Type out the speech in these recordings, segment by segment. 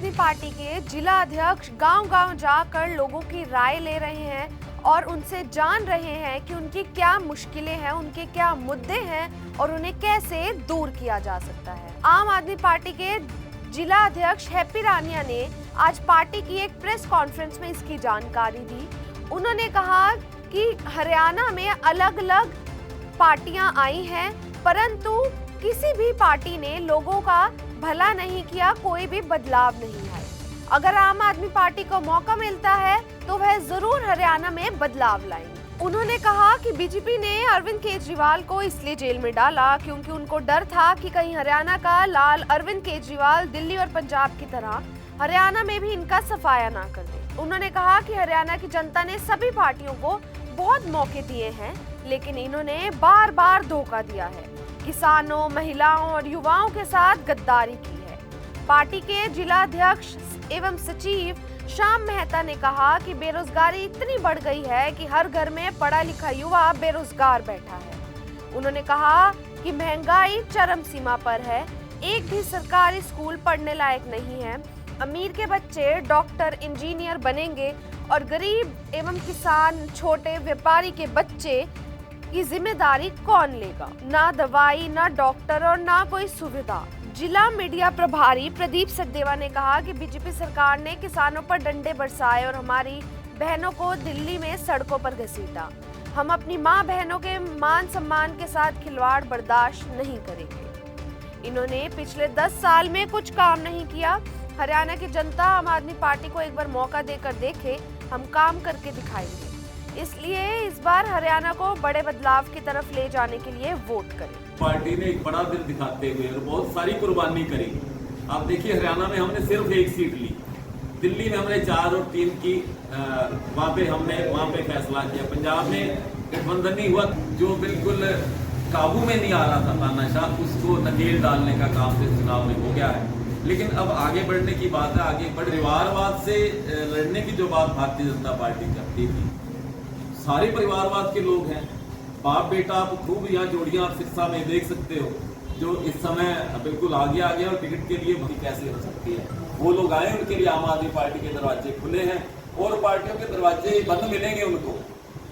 आदमी पार्टी के जिला अध्यक्ष गांव-गांव जाकर लोगों की राय ले रहे हैं और उनसे जान रहे हैं कि उनकी क्या मुश्किलें हैं, उनके क्या मुद्दे हैं और उन्हें कैसे दूर किया जा सकता है। आम आदमी पार्टी के जिला अध्यक्ष हैप्पी रानिया ने आज पार्टी की एक प्रेस कॉन्फ्रेंस में इसकी जानकारी दी। उन्होंने कहा कि हरियाणा में अलग अलग पार्टियां आई हैं, परंतु किसी भी पार्टी ने लोगों का भला नहीं किया, कोई भी बदलाव नहीं आया। अगर आम आदमी पार्टी को मौका मिलता है तो वह जरूर हरियाणा में बदलाव लाएंगे। उन्होंने कहा कि बीजेपी ने अरविंद केजरीवाल को इसलिए जेल में डाला क्योंकि उनको डर था कि कहीं हरियाणा का लाल अरविंद केजरीवाल दिल्ली और पंजाब की तरह हरियाणा में भी इनका सफाया ना कर दे। उन्होंने कहा कि हरियाणा की जनता ने सभी पार्टियों को बहुत मौके दिए हैं, लेकिन इन्होंने बार बार धोखा दिया है। किसानों, महिलाओं और युवाओं के साथ गद्दारी की है। पार्टी के जिला अध्यक्ष एवं सचिव श्याम मेहता ने कहा कि बेरोजगारी इतनी बढ़ गई है कि हर घर में पढ़ा लिखा युवा बेरोजगार बैठा है। उन्होंने कहा कि महंगाई चरम सीमा पर है, एक भी सरकारी स्कूल पढ़ने लायक नहीं है। अमीर के बच्चे डॉक्टर, इंजीनियर बनेंगे और गरीब एवं किसान, छोटे व्यापारी के बच्चे की जिम्मेदारी कौन लेगा? ना दवाई, ना डॉक्टर और ना कोई सुविधा। जिला मीडिया प्रभारी प्रदीप सचदेवा ने कहा कि बीजेपी सरकार ने किसानों पर डंडे बरसाए और हमारी बहनों को दिल्ली में सड़कों पर घसीटा। हम अपनी मां बहनों के मान सम्मान के साथ खिलवाड़ बर्दाश्त नहीं करेंगे। इन्होंने पिछले 10 साल में कुछ काम नहीं किया। हरियाणा की जनता आम आदमी पार्टी को एक बार मौका देकर देखे, हम काम करके दिखाएंगे। इसलिए इस बार हरियाणा को बड़े बदलाव की तरफ ले जाने के लिए वोट करें। पार्टी ने एक बड़ा दिल दिखाते हुए और बहुत सारी कुर्बानी करी। आप देखिए, हरियाणा में हमने सिर्फ एक सीट ली, दिल्ली में हमने 4 और 3 की, वहाँ पे फैसला किया। पंजाब में गठबंधन नहीं हुआ, जो बिल्कुल काबू में नहीं आ रहा था तानाशाह, उसको नकेल डालने का काम इस चुनाव में हो गया है। लेकिन अब आगे बढ़ने की बात है, आगे बढ़ परिवारवाद से लड़ने की जो बात भारतीय जनता पार्टी करती थी, सारे परिवारवाद के लोग हैं, बाप बेटा। आप खूब यहाँ जोड़ियां आप शिक्षा में देख सकते हो, जो इस समय बिल्कुल आगे आ गया और टिकट के लिए भर्ती कैसे हो सकती है। वो लोग आए, उनके लिए आम आदमी पार्टी के दरवाजे खुले हैं और पार्टियों के दरवाजे बंद मिलेंगे उनको,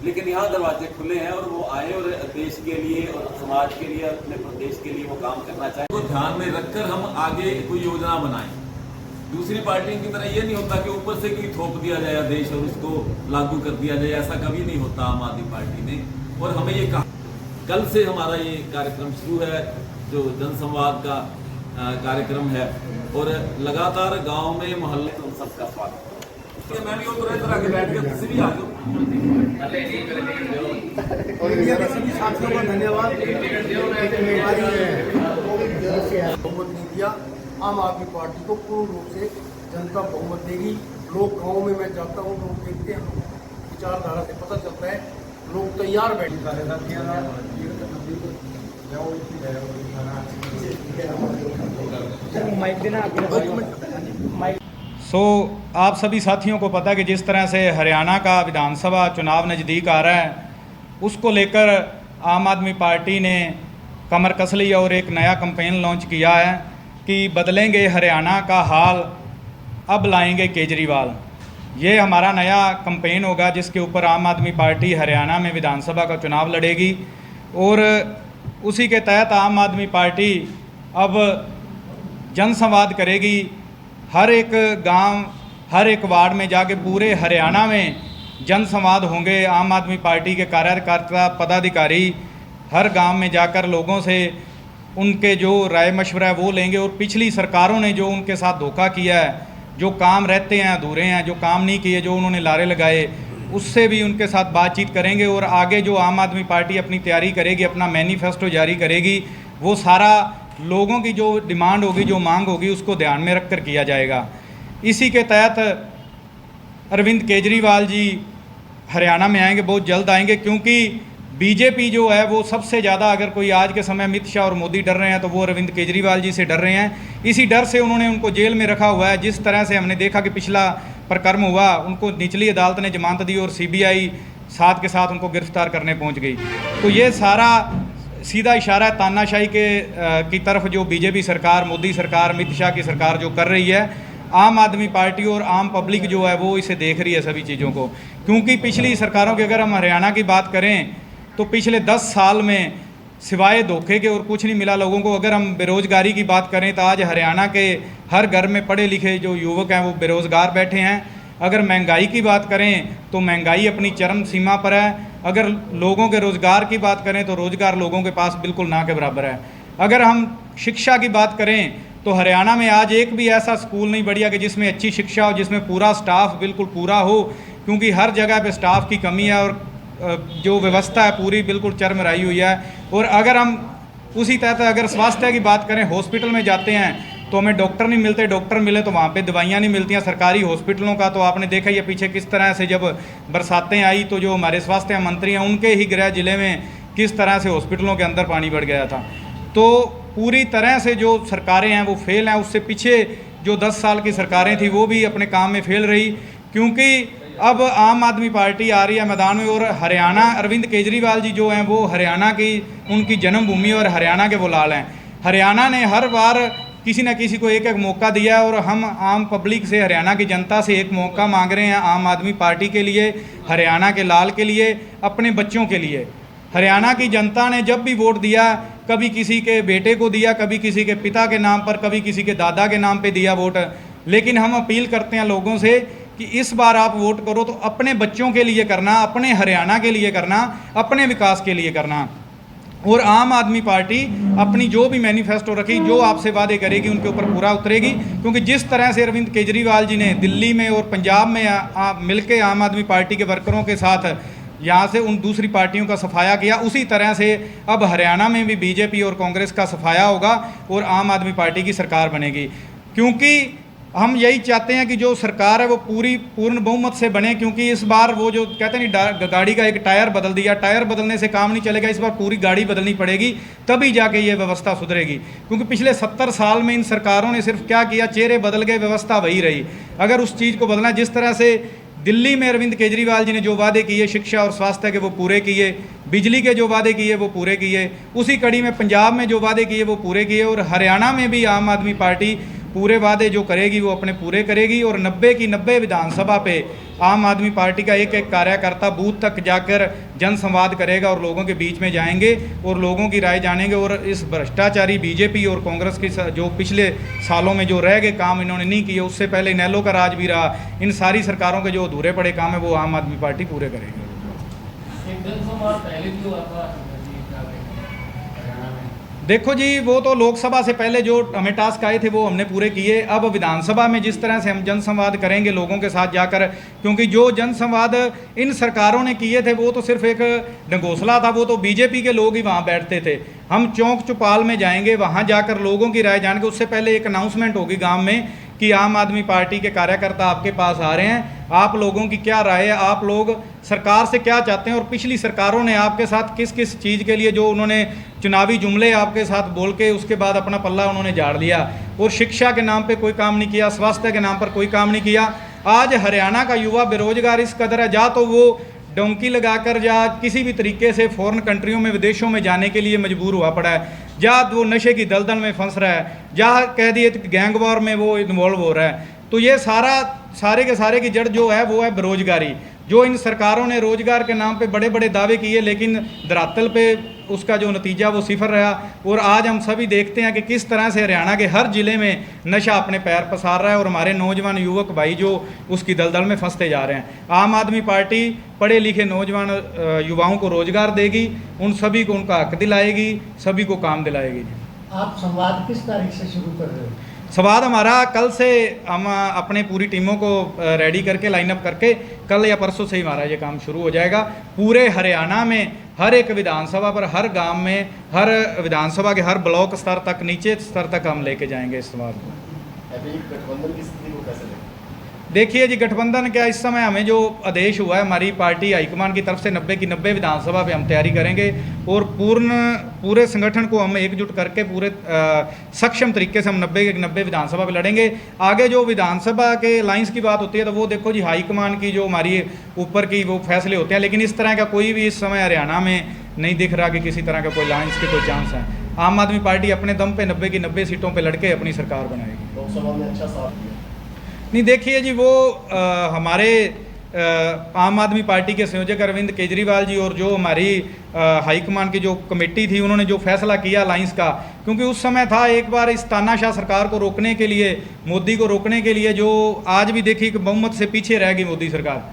लेकिन यहाँ दरवाजे खुले हैं और वो आए और देश के लिए और समाज के लिए, अपने प्रदेश के लिए वो काम करना चाहें। तो ध्यान में रखकर हम आगे कोई योजना बनाएं। दूसरी पार्टियों की तरह ये नहीं होता कि ऊपर से कोई थोप दिया जाए आदेश और उसको लागू कर दिया जाए, ऐसा कभी नहीं होता आम आदमी पार्टी में। और हमें ये कहा, कल से हमारा ये कार्यक्रम शुरू है, जो जनसंवाद का कार्यक्रम है, और लगातार गांव में, मोहल्ले में सबका स्वागत। मैं भी उधर इधर आके बैठ के किसी भी आ जाओ। सभी साथियों का धन्यवाद। बहुमत नहीं दिया, आम आदमी पार्टी को पूर्ण रूप से जनता बहुमत देगी। लोग गाँव में मैं जाता हूँ, लोग देखते हैं, विचारधारा से पता चलता है, लोग तैयार बैठे। आप सभी साथियों को पता है कि जिस तरह से हरियाणा का विधानसभा चुनाव नज़दीक आ रहा है, उसको लेकर आम आदमी पार्टी ने कमर कस ली और एक नया कैंपेन लॉन्च किया है कि बदलेंगे हरियाणा का हाल, अब लाएंगे केजरीवाल। ये हमारा नया कैंपेन होगा, जिसके ऊपर आम आदमी पार्टी हरियाणा में विधानसभा का चुनाव लड़ेगी। और उसी के तहत आम आदमी पार्टी अब जनसंवाद करेगी। हर एक गांव, हर एक वार्ड में जाके पूरे हरियाणा में जनसंवाद होंगे। आम आदमी पार्टी के कार्यकर्ता, पदाधिकारी हर गांव में जाकर लोगों से उनके जो राय मशवरा है वो लेंगे, और पिछली सरकारों ने जो उनके साथ धोखा किया है, जो काम रहते हैं अधूरे हैं, जो काम नहीं किए, जो उन्होंने लारे लगाए, उससे भी उनके साथ बातचीत करेंगे। और आगे जो आम आदमी पार्टी अपनी तैयारी करेगी, अपना मैनिफेस्टो जारी करेगी, वो सारा लोगों की जो डिमांड होगी, जो मांग होगी, उसको ध्यान में रखकर किया जाएगा। इसी के तहत अरविंद केजरीवाल जी हरियाणा में आएंगे, बहुत जल्द आएंगे, क्योंकि बीजेपी जो है वो सबसे ज़्यादा, अगर कोई आज के समय अमित शाह और मोदी डर रहे हैं तो वो अरविंद केजरीवाल जी से डर रहे हैं। इसी डर से उन्होंने उनको जेल में रखा हुआ है। जिस तरह से हमने देखा कि पिछला प्रकर्म हुआ, उनको निचली अदालत ने जमानत दी और सीबीआई साथ के साथ उनको गिरफ्तार करने पहुंच गई। तो ये सारा सीधा इशारा है तानाशाही की तरफ जो बीजेपी सरकार, मोदी सरकार, अमित शाह की सरकार जो कर रही है। आम आदमी पार्टी और आम पब्लिक जो है वो इसे देख रही है सभी चीज़ों को। क्योंकि पिछली सरकारों की अगर हम हरियाणा की बात करें तो पिछले 10 साल में सिवाय धोखे के और कुछ नहीं मिला लोगों को। अगर हम बेरोज़गारी की बात करें तो आज हरियाणा के हर घर में पढ़े लिखे जो युवक हैं वो बेरोज़गार बैठे हैं। अगर महंगाई की बात करें तो महंगाई अपनी चरम सीमा पर है। अगर लोगों के रोज़गार की बात करें तो रोज़गार लोगों के पास बिल्कुल ना के बराबर है। अगर हम शिक्षा की बात करें तो हरियाणा में आज एक भी ऐसा स्कूल नहीं बढ़िया कि जिसमें अच्छी शिक्षा हो, जिसमें पूरा स्टाफ बिल्कुल पूरा हो, क्योंकि हर जगह पे स्टाफ की कमी है और जो व्यवस्था है पूरी बिल्कुल चरमराई हुई है। और अगर हम उसी तहत अगर स्वास्थ्य की बात करें, हॉस्पिटल में जाते हैं तो हमें डॉक्टर नहीं मिलते, डॉक्टर मिले तो वहाँ पे दवाइयाँ नहीं मिलती हैं। सरकारी हॉस्पिटलों का तो आपने देखा ही है पीछे किस तरह से जब बरसातें आई तो जो हमारे स्वास्थ्य मंत्री हैं उनके ही गृह जिले में किस तरह से हॉस्पिटलों के अंदर पानी बढ़ गया था। तो पूरी तरह से जो सरकारें हैं वो फेल हैं। उससे पीछे जो 10 साल की सरकारें थी वो भी अपने काम में फेल रही, क्योंकि अब आम आदमी पार्टी आ रही है मैदान में। और हरियाणा, अरविंद केजरीवाल जी जो हैं वो हरियाणा की उनकी जन्मभूमि और हरियाणा के वो लाल हैं। हरियाणा ने हर बार किसी न किसी को एक एक मौका दिया है और हम आम पब्लिक से, हरियाणा की जनता से एक मौका मांग रहे हैं आम आदमी पार्टी के लिए, हरियाणा के लाल के लिए, अपने बच्चों के लिए। हरियाणा की जनता ने जब भी वोट दिया, कभी किसी के बेटे को दिया, कभी किसी के पिता के नाम पर, कभी किसी के दादा के नाम पे दिया वोट। लेकिन हम अपील करते हैं लोगों से कि इस बार आप वोट करो तो अपने बच्चों के लिए करना, अपने हरियाणा के लिए करना, अपने विकास के लिए करना। और आम आदमी पार्टी अपनी जो भी मैनिफेस्टो रखी, जो आपसे वादे करेगी उनके ऊपर पूरा उतरेगी। क्योंकि जिस तरह से अरविंद केजरीवाल जी ने दिल्ली में और पंजाब में मिलके आम आदमी पार्टी के वर्करों के साथ यहाँ से उन दूसरी पार्टियों का सफाया किया, उसी तरह से अब हरियाणा में भी बीजेपी और कांग्रेस का सफाया होगा और आम आदमी पार्टी की सरकार बनेगी। क्योंकि हम यही चाहते हैं कि जो सरकार है वो पूर्ण बहुमत से बने। क्योंकि इस बार वो जो कहते हैं नहीं, गाड़ी का एक टायर बदल दिया, टायर बदलने से काम नहीं चलेगा, इस बार पूरी गाड़ी बदलनी पड़ेगी, तभी जाके ये व्यवस्था सुधरेगी। क्योंकि पिछले 70 साल में इन सरकारों ने सिर्फ क्या किया, चेहरे बदल गए, व्यवस्था वही रही। अगर उस चीज़ को बदलना, जिस तरह से दिल्ली में अरविंद केजरीवाल जी ने जो वादे किए शिक्षा और स्वास्थ्य के वो पूरे किए, बिजली के जो वादे किए वो पूरे किए, उसी कड़ी में पंजाब में जो वादे किए वो पूरे किए। और हरियाणा में भी आम आदमी पार्टी पूरे वादे जो करेगी वो अपने पूरे करेगी। और 90 की 90 विधानसभा पे आम आदमी पार्टी का एक एक कार्यकर्ता बूथ तक जाकर जनसंवाद करेगा और लोगों के बीच में जाएंगे और लोगों की राय जानेंगे। और इस भ्रष्टाचारी बीजेपी और कांग्रेस की जो पिछले सालों में जो रह गए काम इन्होंने नहीं किए, उससे पहले इनेलो का राज भी रहा, इन सारी सरकारों के जो अधूरे पड़े काम है वो आम आदमी पार्टी पूरे करेगी। देखो जी, वो तो लोकसभा से पहले जो हमें टास्क आए थे वो हमने पूरे किए। अब विधानसभा में जिस तरह से हम जनसंवाद करेंगे लोगों के साथ जाकर, क्योंकि जो जनसंवाद इन सरकारों ने किए थे वो तो सिर्फ एक ढंगोसला था, वो तो बीजेपी के लोग ही वहाँ बैठते थे। हम चौक चौपाल में जाएंगे, वहाँ जाकर लोगों की राय जानेंगे। उससे पहले एक अनाउंसमेंट होगी गाँव में कि आम आदमी पार्टी के कार्यकर्ता आपके पास आ रहे हैं, आप लोगों की क्या राय है, आप लोग सरकार से क्या चाहते हैं और पिछली सरकारों ने आपके साथ किस किस चीज़ के लिए जो उन्होंने चुनावी जुमले आपके साथ बोल के उसके बाद अपना पल्ला उन्होंने झाड़ लिया। और शिक्षा के नाम पे कोई काम नहीं किया, स्वास्थ्य के नाम पर कोई काम नहीं किया। आज हरियाणा का युवा बेरोजगार इस कदर है, जा तो वो डोंकी लगाकर या किसी भी तरीके से फॉरेन कंट्रियों में, विदेशों में जाने के लिए मजबूर हुआ पड़ा है, या वो नशे की दलदल में फंस रहा है, या कह दिए गैंग वॉर में वो इन्वॉल्व हो रहा है। तो ये सारे के सारे की जड़ जो है वो है बेरोजगारी। जो इन सरकारों ने रोजगार के नाम पे बड़े बड़े दावे किए, लेकिन धरातल पे उसका जो नतीजा वो सिफर रहा। और आज हम सभी देखते हैं कि किस तरह से हरियाणा के हर जिले में नशा अपने पैर पसार रहा है और हमारे नौजवान युवक भाई जो उसकी दलदल में फंसते जा रहे हैं। आम आदमी पार्टी पढ़े लिखे नौजवान युवाओं को रोजगार देगी, उन सभी को उनका हक दिलाएगी, सभी को काम दिलाएगी। आप संवाद किस तारीख से शुरू कर रहे हो? संवाद हमारा कल से, हम अपने पूरी टीमों को रेडी करके लाइनअप करके कल या परसों से ही हमारा ये काम शुरू हो जाएगा। पूरे हरियाणा में हर एक विधानसभा पर, हर गांव में, हर विधानसभा के हर ब्लॉक स्तर तक, नीचे स्तर तक हम लेके जाएंगे इस संवाद को। अभी गठबंधन की स्थिति को कैसे देखें? देखिए जी, गठबंधन क्या, इस समय हमें जो आदेश हुआ है हमारी पार्टी हाईकमान की तरफ से 90 की 90 विधानसभा पे हम तैयारी करेंगे और पूरे संगठन को हम एकजुट करके पूरे सक्षम तरीके से हम 90 की 90 विधानसभा पे लड़ेंगे। आगे जो विधानसभा के लाइंस की बात होती है तो वो देखो जी हाईकमान की जो हमारी ऊपर की वो फैसले होते हैं, लेकिन इस तरह का कोई भी इस समय हरियाणा में नहीं दिख रहा कि किसी तरह का कोई लाइंस के कोई चांस है। आम आदमी पार्टी अपने दम पे 90 की 90 सीटों पर लड़के अपनी सरकार बनाएगी। लोकसभा में अच्छा साथ दिया। नहीं देखिए जी, वो हमारे आम आदमी पार्टी के संयोजक अरविंद केजरीवाल जी और जो हमारी हाईकमान की जो कमेटी थी, उन्होंने जो फैसला किया अलायंस का, क्योंकि उस समय था एक बार इस तानाशाह सरकार को रोकने के लिए, मोदी को रोकने के लिए, जो आज भी देखिए कि बहुमत से पीछे रह गई मोदी सरकार,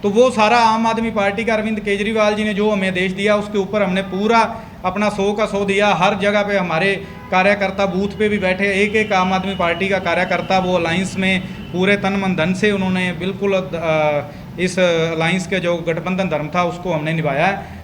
तो वो सारा आम आदमी पार्टी का अरविंद केजरीवाल जी ने जो हमें आदेश दिया उसके ऊपर हमने पूरा अपना 100 का 100 दिया। हर जगह पे हमारे कार्यकर्ता बूथ पे भी बैठे, एक एक आम आदमी पार्टी का कार्यकर्ता वो अलायंस में पूरे तन मन धन से उन्होंने बिल्कुल इस अलायंस के जो गठबंधन धर्म था उसको हमने निभाया है।